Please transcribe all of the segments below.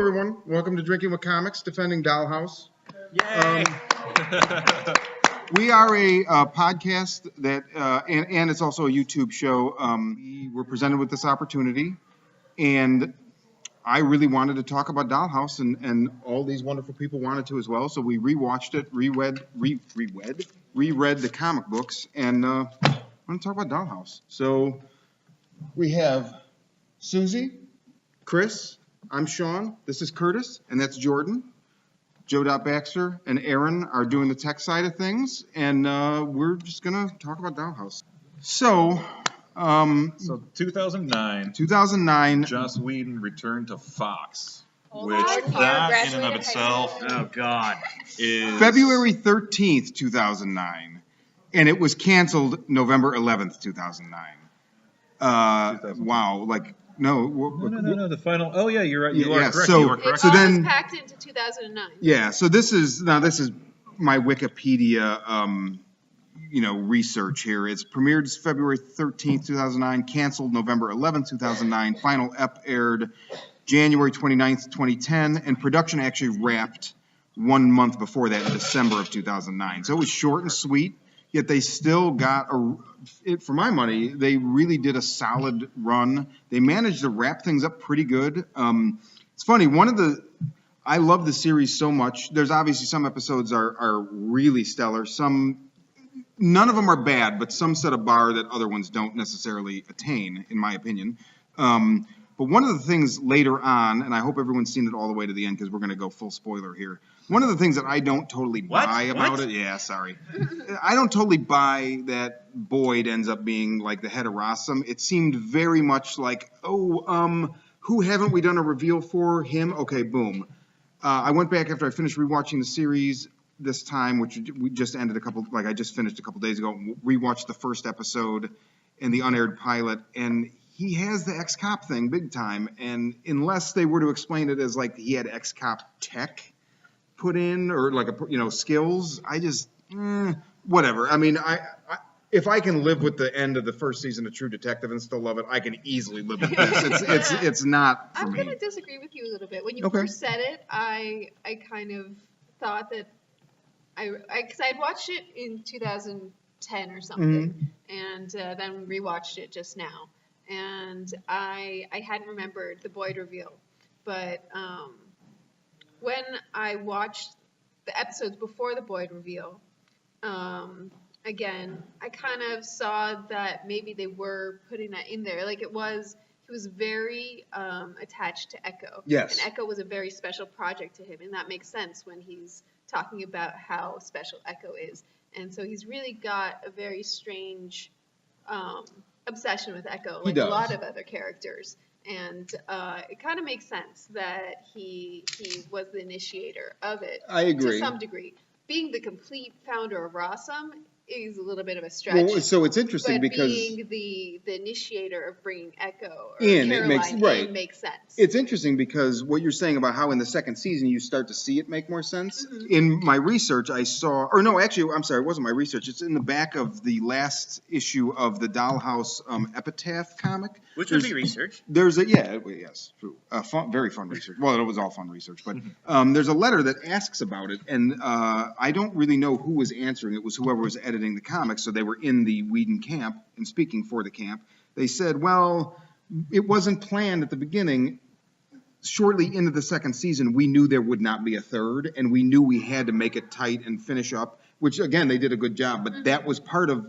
everyone. Welcome to Drinking with Comics, defending Dollhouse. Yay! We are a podcast that, and it's also a YouTube show. We were presented with this opportunity, and I really wanted to talk about Dollhouse, and all these wonderful people wanted to as well. So we rewatched it, reread the comic books, and I want to talk about Dollhouse. So we have Susie, Chris, I'm Sean, this is Curtis, and that's Jordan. Joe Baxter and Aaron are doing the tech side of things, and we're just going to talk about Dollhouse. So 2009, Joss Whedon returned to Fox, which that in and of itself, oh God, is February 13th, 2009, and it was canceled November 11th, 2009. Wow, like no, the final. Oh yeah, you're right. You are correct. So, you are correct. So then packed into 2009. Yeah. So this is my Wikipedia, research here. It's premiered February 13th, 2009, canceled November 11th, 2009. Final ep aired January 29th, 2010, and production actually wrapped 1 month before that in December of 2009. So it was short and sweet. Yet they still got for my money, they really did a solid run. They managed to wrap things up pretty good. It's funny, I love the series so much. There's obviously some episodes are really stellar. None of them are bad, but some set a bar that other ones don't necessarily attain, in my opinion. But one of the things later on, and I hope everyone's seen it all the way to the end because we're going to go full spoiler here. One of the things that I don't totally buy about it, I don't totally buy that Boyd ends up being like the head of Rossum. It seemed very much like, who haven't we done a reveal for? Him? Okay, boom. I went back after I finished rewatching the series this time, which we just ended I just finished a couple days ago, rewatched the first episode and the unaired pilot, and he has the ex-cop thing big time, and unless they were to explain it as like he had ex-cop tech put in or like skills, I just whatever. I mean, I if I can live with the end of the first season of True Detective and still love it, I can easily live with this. It's not for me. I'm gonna disagree with you a little bit. When you first said it, I kind of thought that because I'd watched it in 2010 or something, and then rewatched it just now. And I hadn't remembered the Boyd reveal, but when I watched the episodes before the Boyd reveal, again, I kind of saw that maybe they were putting that in there. Like he was very attached to Echo. Yes. And Echo was a very special project to him, and that makes sense when he's talking about how special Echo is. And so he's really got a very strange obsession with Echo, like a lot of other characters, and it kind of makes sense that he was the initiator of it. I agree to some degree. Being the complete founder of Rossum is a little bit of a stretch. Well, so it's interesting because being the initiator of bringing Echo or in Caroline makes sense. It's interesting because what you're saying about how in the second season you start to see it make more sense. In my research, I saw, or no, actually, I'm sorry, it wasn't my research. It's in the back of the last issue of the Dollhouse Epitaph comic. Which would be research. There's very fun research. Well, it was all fun research, but there's a letter that asks about it, and I don't really know who was answering. It was whoever was editing the comics, so they were in the Whedon camp and speaking for the camp. They said, well, it wasn't planned at the beginning. Shortly into the second season, we knew there would not be a third, and we knew we had to make it tight and finish up, which, again, they did a good job, but that was part of,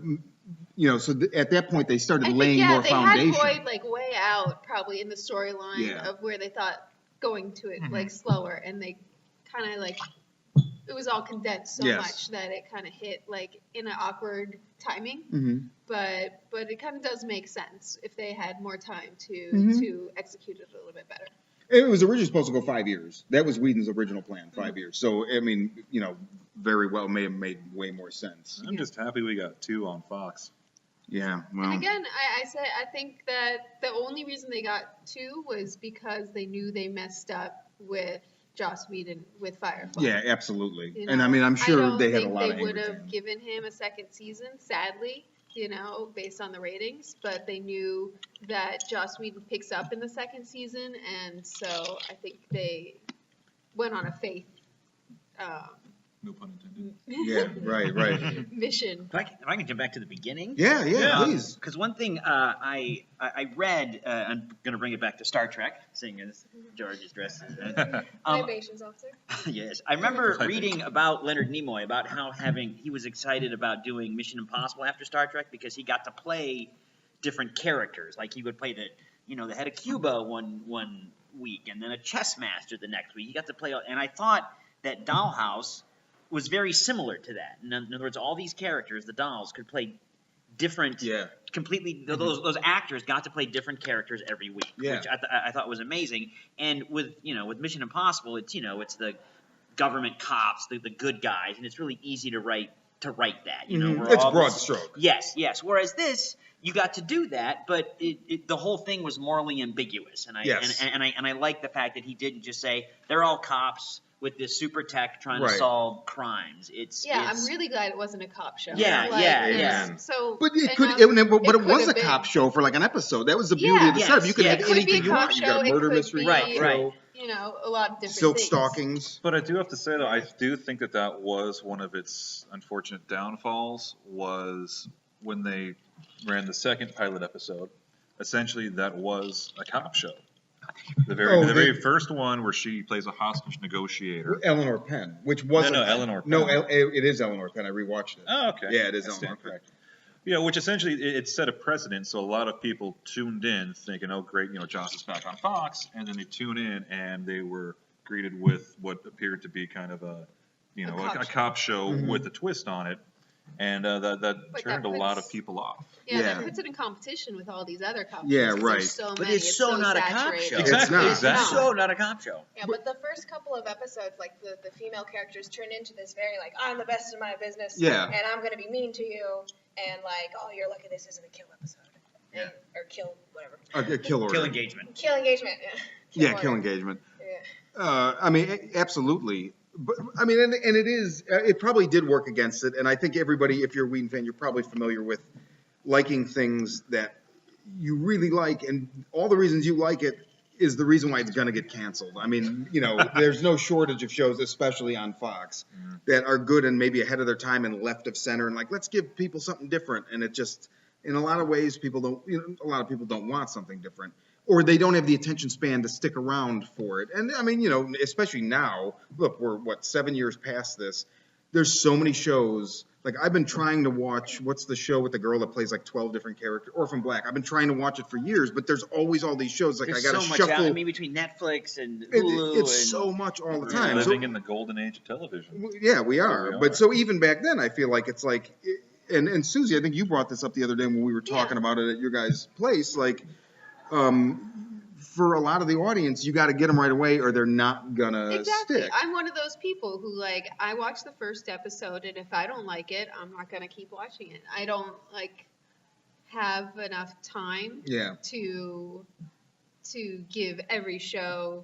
so at that point, they started laying more foundation. They had Boyd, way out, probably, in the storyline of where they thought going to it, slower, and they kind of, it was all condensed so much that it kind of hit, in an awkward timing, but it kind of does make sense if they had more time to execute it a little bit better. It was originally supposed to go 5 years. That was Whedon's original plan, 5 years. So, I mean, very well may have made way more sense. I'm just happy we got 2 on Fox. Yeah, well. And again, I think that the only reason they got 2 was because they knew they messed up with Joss Whedon with Firefly. Yeah, absolutely. And I mean, I'm sure they had a lot of anger. They would have given him a second season, sadly, based on the ratings, but they knew that Joss Whedon picks up in the second season, and so I think they went on a faith No pun intended. Yeah, right. mission. If I can jump back to the beginning. Yeah, please. Because one thing I read, I'm going to bring it back to Star Trek, seeing as George is dressed as Libations officer. Yes. I remember reading about Leonard Nimoy, about how he was excited about doing Mission Impossible after Star Trek because he got to play different characters. Like he would play the head of Cuba one week and then a chess master the next week. He got to play, and I thought that Dollhouse was very similar to that. In other words, all these characters, the dolls, could play different, completely. Those actors got to play different characters every week, which I thought was amazing. And with Mission Impossible, it's the government cops, the good guys, and it's really easy to write that. It's broad stroke. Yes. Whereas this, you got to do that, but the whole thing was morally ambiguous, and I like the fact that he didn't just say they're all cops with this super tech trying to solve crimes. I'm really glad it wasn't a cop show. Yeah. So, but it was a cop show for like an episode. That was the beauty of the setup. You could have anything you want. You got a murder mystery, right. A lot of different silk things. stockings. But I do have to say though, I do think that was one of its unfortunate downfalls was when they ran the second pilot episode. Essentially, that was a cop show. The very first one where she plays a hostage negotiator. Eleanor Penn, which wasn't. No, Eleanor Penn. No, it is Eleanor Penn. I rewatched it. Oh, okay. Yeah, it is Eleanor Penn. Yeah, which essentially it set a precedent. So a lot of people tuned in thinking, "Oh, great, Joss is back on Fox," and then they tune in and they were greeted with what appeared to be kind of a cop show with a twist on it. And that turned a lot of people off. Yeah, that puts it in competition with all these other cop shows. Yeah, right. But it's so not a cop show. Exactly. It's so not a cop show. Yeah, but the first couple of episodes, like the female characters turn into this very like, I'm the best in my business, and I'm going to be mean to you, and like, oh, you're lucky this isn't a kill episode. Or kill, whatever. Kill order. Kill engagement. Kill engagement, Kill engagement. Yeah. Absolutely. But and it is. It probably did work against it, and I think everybody, if you're a Whedon fan, you're probably familiar with liking things that you really like, and all the reasons you like it is the reason why it's going to get canceled. There's no shortage of shows, especially on Fox, that are good and maybe ahead of their time and left of center, and like let's give people something different. And it just, in a lot of ways, a lot of people don't want something different. Or they don't have the attention span to stick around for it. And especially now, look, we're 7 years past this. There's so many shows. Like I've been trying to watch, what's the show with the girl that plays like 12 different characters? Orphan Black. I've been trying to watch it for years, but there's always all these shows. Like there's I got to so much shuffle. between Netflix and Hulu. It's so much all the time. Living in the golden age of television. Yeah, we are. But so even back then, I feel like it's like, and Susie, I think you brought this up the other day when we were talking about it at your guys' place, like, for a lot of the audience, you got to get them right away or they're not going to stick. I'm one of those people who, like, I watch the first episode, and if I don't like it, I'm not going to keep watching it. I don't, have enough time to give every show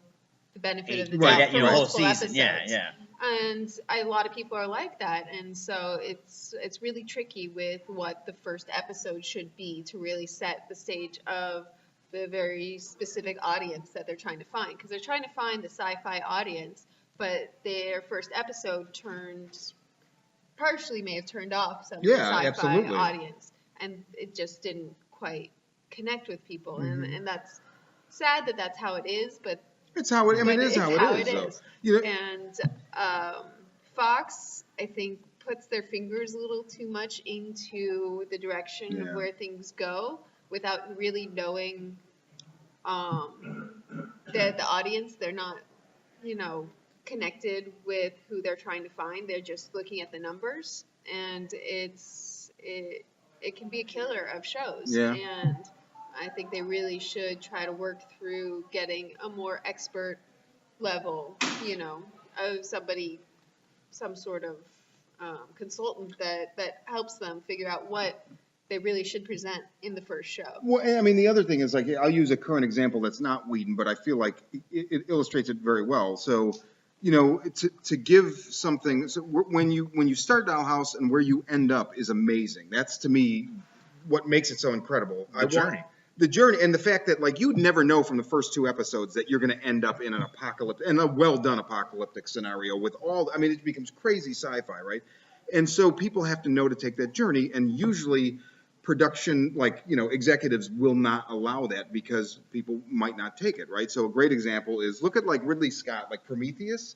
the benefit of the doubt for multiple episodes. Yeah. And a lot of people are like that, and so it's really tricky with what the first episode should be to really set the stage of the very specific audience that they're trying to find, because they're trying to find the sci-fi audience, but their first episode partially may have turned off some of the sci-fi audience, and it just didn't quite connect with people, and that's sad that that's how it is, but it's how it. It is how it is. And Fox, I think, puts their fingers a little too much into the direction of where things go without really knowing the audience. They're not, connected with who they're trying to find. They're just looking at the numbers, and it can be a killer of shows. Yeah. And I think they really should try to work through getting a more expert level, of somebody, some sort of consultant that helps them figure out what they really should present in the first show. Well, the other thing is, I'll use a current example that's not Whedon, but I feel like it illustrates it very well. So, to give something, so when you start Dollhouse and where you end up is amazing. That's, to me, what makes it so incredible. The journey. the journey and the fact that like you'd never know from the first 2 episodes that you're going to end up in an apocalyptic and a well done apocalyptic scenario with all. I mean, it becomes crazy sci-fi, right? And so people have to know to take that journey, and usually production, like, you know, executives will not allow that because people might not take it, right? So a great example is look at like Ridley Scott, like Prometheus.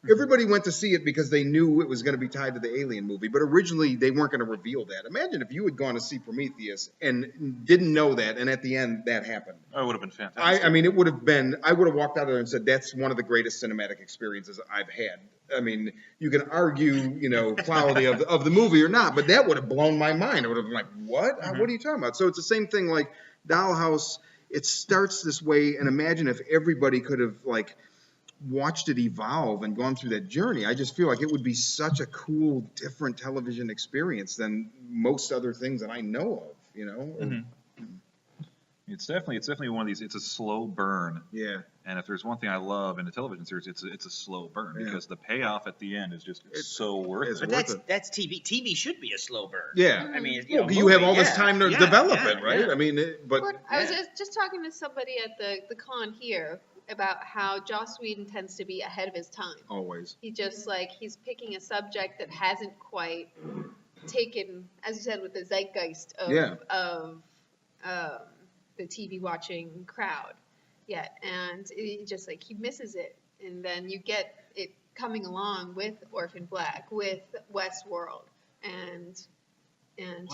Everybody went to see it because they knew it was going to be tied to the Alien movie, but originally they weren't going to reveal that. Imagine if you had gone to see Prometheus and didn't know that, and at the end that happened. Oh, it would have been fantastic. I mean, it would have been, I would have walked out of there and said, that's one of the greatest cinematic experiences I've had. I mean, you can argue, you know, quality of the movie or not, but that would have blown my mind. I would have been like, what? What are you talking about? So it's the same thing like Dollhouse. It starts this way, and imagine if everybody could have, like, watched it evolve and gone through that journey. I just feel like it would be such a cool, different television experience than most other things that I know of, you know? It's definitely one of these. It's a slow burn. Yeah. And if there's one thing I love in a television series, it's a slow burn because the payoff at the end is just so worth it. But that's TV. TV should be a slow burn. Yeah. I mean, you have all this time to develop it, right? Yeah. I mean, but I was just talking to somebody at the con here about how Joss Whedon tends to be ahead of his time. Always. He just like he's picking a subject that hasn't quite taken, as you said, with the zeitgeist of the TV watching crowd yet, and it just like he misses it, and then you get it coming along with Orphan Black, with Westworld, and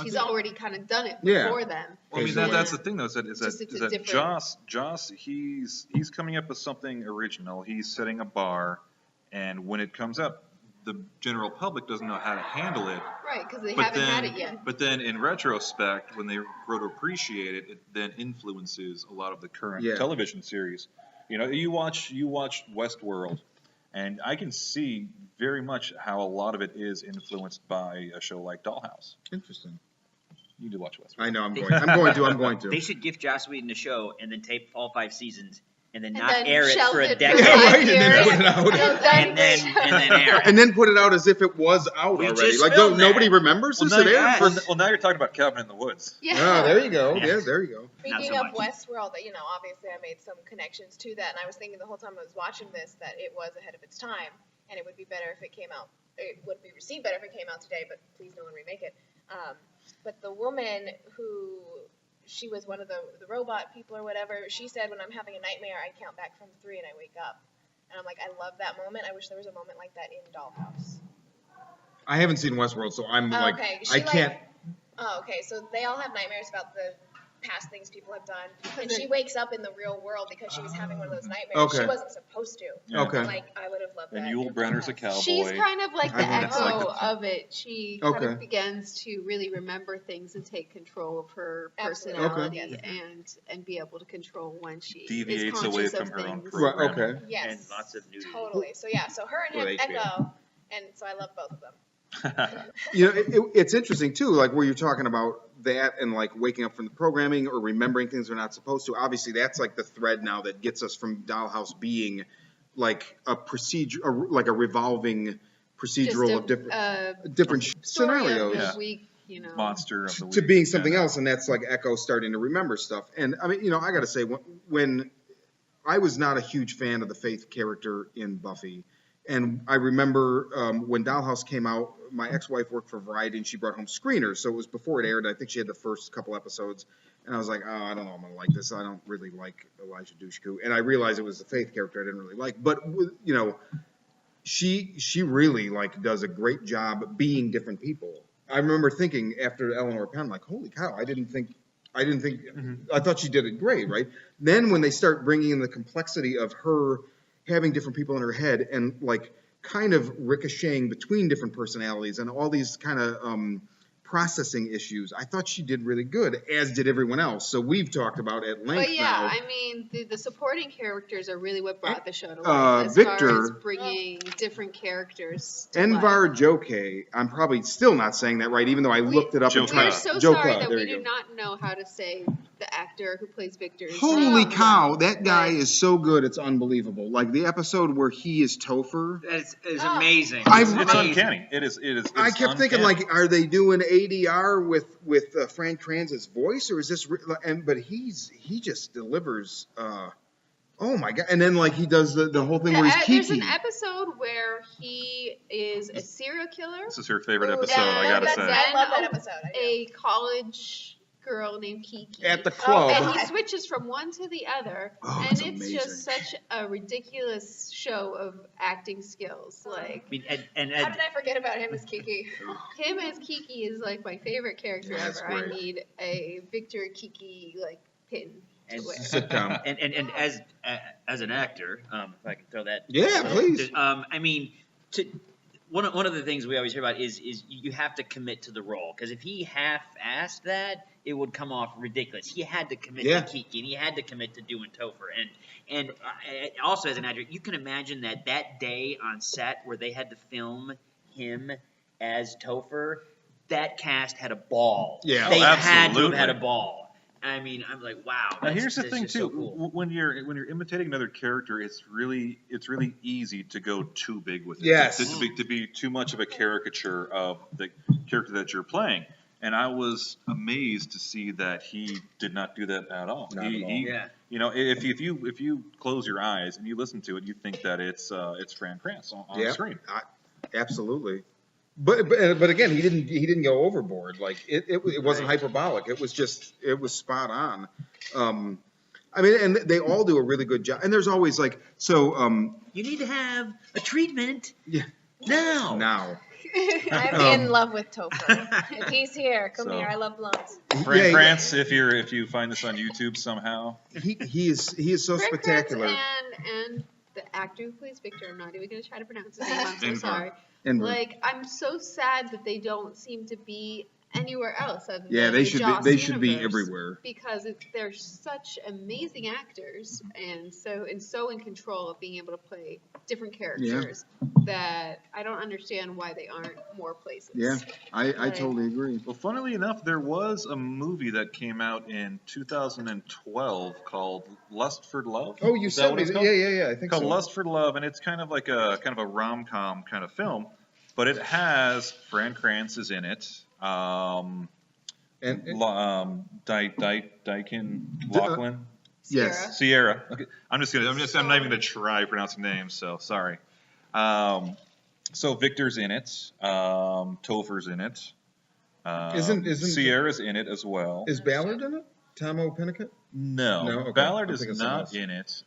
he's already kind of done it before them. Well, I mean, that's the thing, though, is that Joss, he's coming up with something original. He's setting a bar, and when it comes up, the general public doesn't know how to handle it. Right, because they haven't had it yet. But then, in retrospect, when they grow to appreciate it, it then influences a lot of the current television series. You know, you watch Westworld, and I can see very much how a lot of it is influenced by a show like Dollhouse. Interesting. You need to watch Westworld. I know. I'm going to. They should gift Joss Whedon a show and then tape all 5 seasons. And then not air it for a decade. And then put it out. and then air it. And then put it out as if it was out already. Like, nobody remembers this? Well, now you're talking about Cabin in the Woods. Yeah. Oh, there you go. Yeah, there you go. Speaking of Westworld, you know, obviously I made some connections to that, and I was thinking the whole time I was watching this that it was ahead of its time, and it would be better if it came out. It would be received better if it came out today, but please no one remake it. But the woman who... she was one of the robot people or whatever. She said, when I'm having a nightmare, I count back from 3 and I wake up. And I'm like, I love that moment. I wish there was a moment like that in Dollhouse. I haven't seen Westworld, so I'm I can't. Okay. So they all have nightmares about the past things people have done. And she wakes up in the real world because she was having one of those nightmares. Okay. She wasn't supposed to. Okay. Like, I would have loved that. And Yul Brynner's a cowboy. She's kind of like the echo like of it. She kind of begins to really remember things and take control of her personality and be able to control when she deviates is away conscious from of her own things. program. Right, okay. Yes. And lots of nudity. Totally. So yeah, so her and him echo, and so I love both of them. You know, it's interesting too, like where you're talking about that and like waking up from the programming or remembering things we're not supposed to. Obviously, that's like the thread now that gets us from Dollhouse being like a procedure, like a revolving procedural of different scenarios. Of the week, you know. Monster of the week. To being something else, and that's like Echo starting to remember stuff. And I mean, you know, I got to say, when I was not a huge fan of the Faith character in Buffy. And I remember when Dollhouse came out, my ex-wife worked for Variety, and she brought home screeners. So it was before it aired. I think she had the first couple episodes. And I was like, oh, I don't know, I'm going to like this. I don't really like Elijah Dushku. And I realized it was the Faith character I didn't really like. But, you know, she really, like, does a great job being different people. I remember thinking after Eleanor Penn, like, holy cow, I thought she did it great, right? Then when they start bringing in the complexity of her having different people in her head and like kind of ricocheting between different personalities and all these kind of processing issues, I thought she did really good, as did everyone else. So we've talked about at length. But yeah, now. I mean, the supporting characters are really what brought the show to life. As Victor, far as bringing different characters to Envar life. Joke, I'm probably still not saying that right, even though I looked it up and tried. We're so Joka, sorry that there we you do go. not know how to say the actor who plays Victor's Holy name. cow, that guy is so good, it's unbelievable. Like the episode where he is Topher. It's amazing. It's uncanny. It is. I kept thinking, uncanny. like, are they doing ADR with Frank Kranz's voice, or is this? But he just delivers. Oh my god! And then like he does the whole thing where he's Kiki. There's an episode where he is a serial killer. This is her favorite episode, Yeah, I gotta say. I love that episode. A college girl named Kiki. At the club. And he switches from one to the other. Oh, and it's it's amazing. just such a ridiculous show of acting skills. Like, I mean, How did I forget about him as Kiki? him as Kiki is like my favorite character Yeah, that's ever. I great. need a Victor Kiki like pin to And- wear. Sitcom. and as an actor, if I can throw that. Yeah, please. I mean, one of the things we always hear about is you have to commit to the role, because if he half-assed that, it would come off ridiculous. He had to commit Yeah. to Kiki, and he had to commit to doing Topher, and also as an actor, you can imagine that day on set where they had to film him as Topher, that cast had a ball. Yeah. They Oh, had to have absolutely. had a ball. I mean, I'm like, wow. Now that's- here's the that's thing just too. so cool. When you're imitating another character, it's really easy to go too big with it. Yes. To be too much of a caricature of the character that you're playing. And I was amazed to see that he did not do that at all. Not at all. Yeah. You know, if you close your eyes and you listen to it, you think that it's Fran Kranz on Yeah. the screen. Absolutely. But again, he didn't go overboard. Like it wasn't hyperbolic. It was spot on. I mean, and they all do a really good job. And there's always like You need to have a treatment yeah now. I'm in love with Topher. If he's here, come So- here. I love blondes. Fran Yeah, Kranz, if you find this on YouTube somehow, he is so Frank spectacular. Kranz and the actor who plays Victor, I'm not even going to try to pronounce his name, I'm so Inver. sorry. And Like, I'm so sad that they don't seem to be anywhere else other yeah, than they the should Joss be universe, everywhere. because they're such amazing actors and so in control of being able to play different characters that I don't understand why they aren't more places. Yeah, I Like- totally agree. well, funnily enough, there was a movie that came out in 2012 called Lust for Love. Oh, you Is that said what me. it's called? Yeah. I think Called so. Lust for Love, and it's kind of like a rom-com kind of film, but it has Fran Kranz is in it. And Dyken Lachlan, yes, Sierra. Okay, I'm not even gonna try pronouncing names, so sorry. So Victor's in it. Topher's in it. Isn't- Sierra's in it as well? is Ballard in it? Tom O'Pennicott? No, No? Okay. Ballard I'm is thinking not someone in it.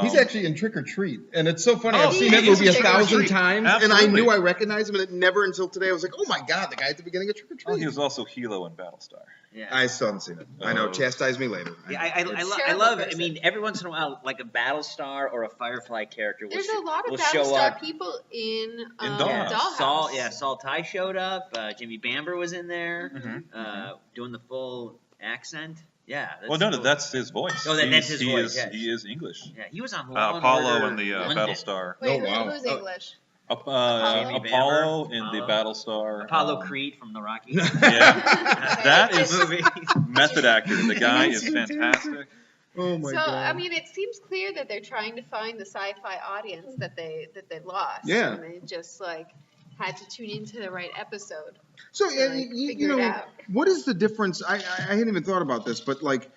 He's actually in Trick or Treat, and it's so funny. Oh, I've seen he that is movie in Trick or 1,000 Treat. times, and I Absolutely. knew I recognized him, and it never until today I was like, oh my god, the guy at the beginning of Trick or Well, Treat. he was also Hilo in Battlestar. Yeah. I still haven't seen it. I know. Oh. Chastise me later. Yeah, I Terrible love it. I person. mean, every once in a while, like a Battlestar or a Firefly character will, There's a lot of will show Battlestar up. people in Dollhouse. Dollhouse. Saul Ty showed up. Jimmy Bamber was in there, Mhm. doing the full accent. Yeah. Well, no, cool. that's his voice. Oh, that's his he voice, Is, yes. He is English. Yeah, he was on Law and Apollo Order in the London. Battlestar. Wait, Oh, wow. who's English? Apollo Bamber. in the Apollo. Battlestar. Apollo Creed from the Rockies. Yeah, that is movie. method actor. The guy That's is fantastic. Oh my So god. I mean, it seems clear that they're trying to find the sci-fi audience that they lost. Yeah. And they just like had to tune into the right episode. So to, like, you figure it know, out. what is the difference? I hadn't even thought about this, but like,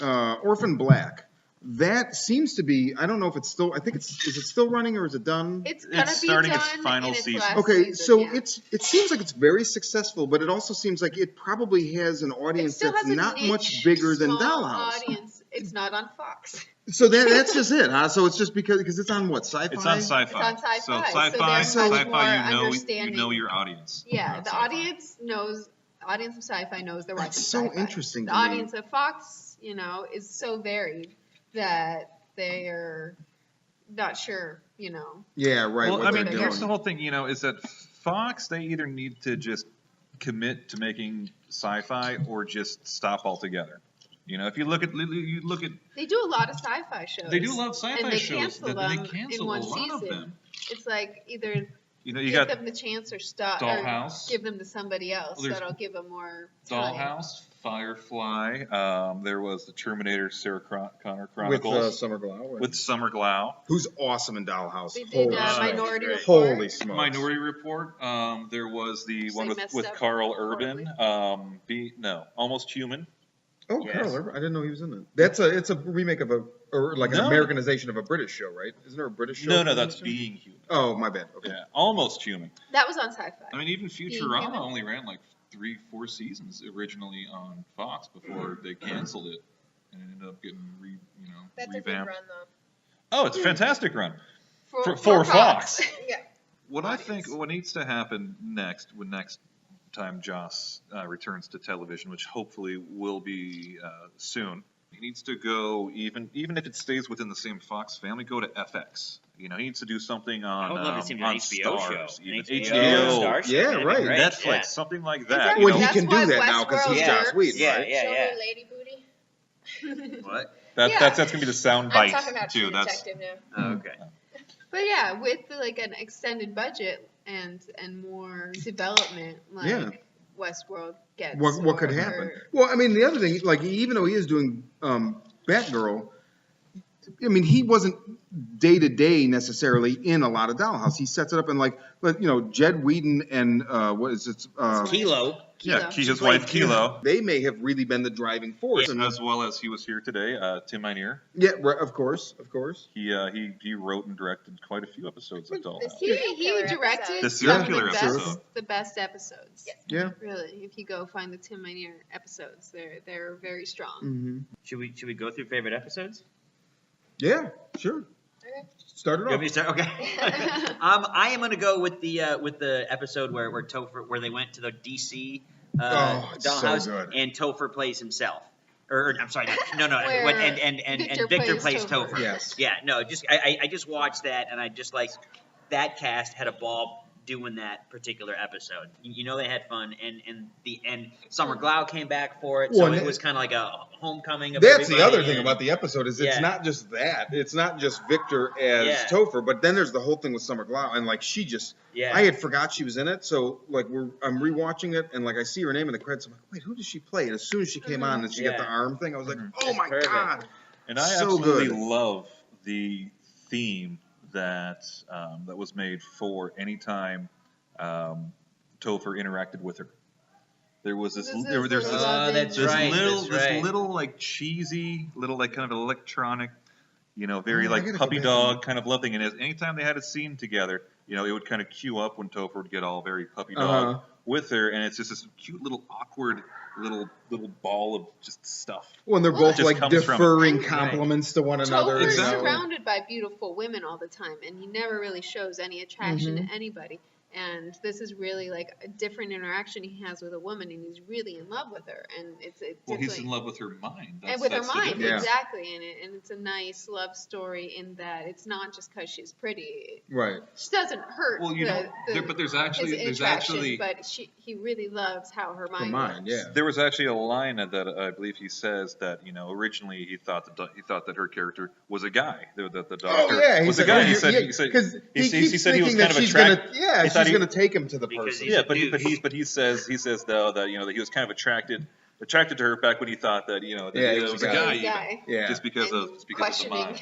Orphan Black. That seems to be. I don't know if it's still. I think it's. Is it still running or is it done? It's gonna It's be starting done its final in its season. last Okay, season, so yeah. it seems like it's very successful, but it also seems like it probably has an It audience still that's has a not niche, much bigger than small Dollhouse. Audience. It's not on Fox. So that's just it, huh? So it's just because it's on what, Sci-Fi? It's on sci-fi. It's on Sci-Fi, So so sci-fi, they're much sci-fi. more You know understanding. your audience. Yeah, on the sci-fi. audience knows. Audience of Sci-Fi knows they're watching That's so Sci-Fi. interesting The to me. audience of Fox, is so varied that they're not sure, Yeah, right. Well, what I they're mean, doing. here's the whole thing. Is that Fox? They either need to just commit to making sci-fi or just stop altogether. If you look at They do a lot of sci-fi shows. they do a lot of sci-fi and they shows. cancel They them cancel in one a lot season. of them. It's like either you give got them the chance or stop, or Dollhouse. give them to somebody else Well, there's that'll give them more time. Dollhouse, Firefly. There was the Terminator Sarah Connor With Chronicles Summer Glau. with Summer Glau. Who's awesome in Dollhouse. They did Holy smokes. Minority Report. Holy smokes. Minority Report. There was the So one they with messed up Carl Urban. Almost Human. Oh, Yes. Carl Urban. I didn't know he was in it. It's a remake of or like an No. Americanization of a British show, right? Isn't there a British show? No, from that's this? Being Human. Oh, my bad. Okay. Yeah, Almost Human. That was on Sci-Fi. I mean, even Human? Futurama only ran like 3-4 seasons originally on Fox before they canceled it, and it ended up getting That's a good revamped. run, though. Oh, it's a fantastic run For for Fox. Yeah. What I think what needs to happen next time Joss returns to television, which hopefully will be soon, he needs to go even if it stays within the same Fox family, go to FX. He needs to do something on I would love to see him do an on HBO Stars, show. even HBO, HBO, Starship, Yeah, that'd be right. great, Netflix, yeah. something like Exactly. that. When he That's can do why that now because he's Westworld Joss works. Whedon, Yeah, right? yeah, Show yeah. me Lady Booty. What? Yeah. That's gonna be the sound I'm bite talking about too. True That's Detective now. Oh, okay. But yeah, with like an extended budget and more development, like Yeah. Westworld gets. What could or- happen? Well, I mean, the other thing, like, even though he is doing Batgirl, I mean, he wasn't day to day necessarily in a lot of Dollhouse. He sets it up and like, Jed Whedon and what is it? Kilo. yeah, Kilo. his wife Kilo, They may have really been the driving force. And, as well as he was here today. Tim Minear. yeah, right, of course. He wrote and directed quite a few episodes of Dollhouse. He Killer directed The some serial of killer episode. the best episodes. Yeah. Really, if you go find the Tim Minear episodes, they're very strong. Mm-hmm. Should we go through favorite episodes? Yeah, sure. Okay. Start it You want off. me to start? Okay. I am gonna go with the episode where Topher, where they went to the DC It's so Dollhouse, good. and Topher plays himself. Or I'm sorry, no, Where and Victor plays Topher. Yes. Yeah, no, I just watched that, and I just like that cast had a ball doing that particular episode. They had fun, and Summer Glau came back for it, so Well, it was kind of like a homecoming of That's the everybody, other thing and- about the episode is it's Yeah. not just that. It's not just Victor as Yeah. Topher, but then there's the whole thing with Summer Glau, and like she just, Yeah. I had forgot she was in it, so like I'm rewatching it, and like I see her name in the credits, I'm like, wait, who does she play? And as soon as she came on and she got Yeah. the arm thing, I was like, Mhm. oh my Perfect. god. And I So absolutely good. love the theme that was made for any time Topher interacted with her. There was this. This is There's the this, love that's this right, little, that's right. this little like cheesy, little like kind of electronic, very Oh, I like gotta puppy go back dog kind of love thing. And anytime they had a scene together, it would kind of cue up when Topher would get all very puppy dog Uh-huh. with her, and it's just this cute little awkward little ball of just stuff. When they're Well, both Just like comes from it. deferring Right. compliments to one another. Topher's you know? surrounded by beautiful women all the time, and he never really shows any attraction Mm-hmm. to anybody. And this is really like a different interaction he has with a woman, and he's really in love with her. And it's Well, he's like, in love with her mind. and with her that's the mind, difference. Yeah. exactly. And it's a nice love story in that it's not just because she's pretty. Right. She doesn't hurt. Well, but there's actually his attraction, but he really loves how her mind. For mine, works. yeah. There was actually a line that I believe he says that originally he thought that her character was a guy. That the doctor Oh yeah, was a guy. He said because he keeps said he was thinking kind that of she's gonna, attracted. yeah, he thought she's he- gonna take him to the Because person. he's Yeah, a but he says though that he was kind of attracted to her back when he thought that that Yeah, he he was was a a guy, guy. even, Yeah, just because And of the questioning. mind.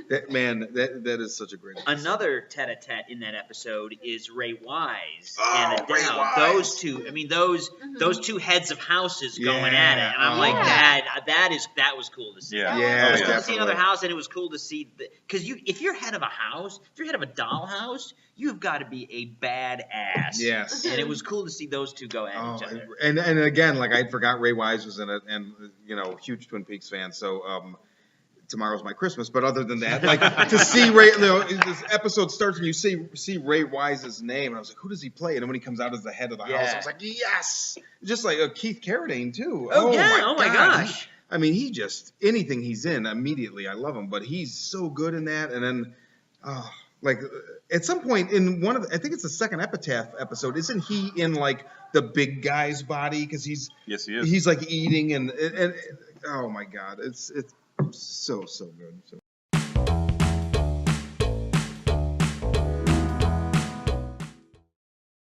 that is such a great episode. Another tete-a-tete in that episode is Ray Wise Oh, and Adele. Ray Wise. Those two, I mean, those two heads of houses going at it, and I'm Yeah. like, Yeah. that was cool to see. Yeah. Yeah, It was cool to see definitely. another house, and it was cool to see because if you're head of a house, if you're head of a dollhouse, you've got to be a badass. Yes. And it was cool to see those two go at Oh, each other. and again, like I forgot Ray Wise was in it, and huge Twin Peaks fan. So tomorrow's my Christmas. But other than that, like to see Ray, this episode starts and you see Ray Wise's name, and I was like, who does he play? And then when he comes out as the head of the house, Yeah. I was like, yes, just like Keith Carradine too. Oh, yeah, oh my God. gosh. I mean, he just anything he's in immediately, I love him. But he's so good in that, and then. Like at some point in one of I think it's the second Epitaph episode, isn't he in like the big guy's body because he's Yes, he is. he's like eating and oh my god, it's so good. So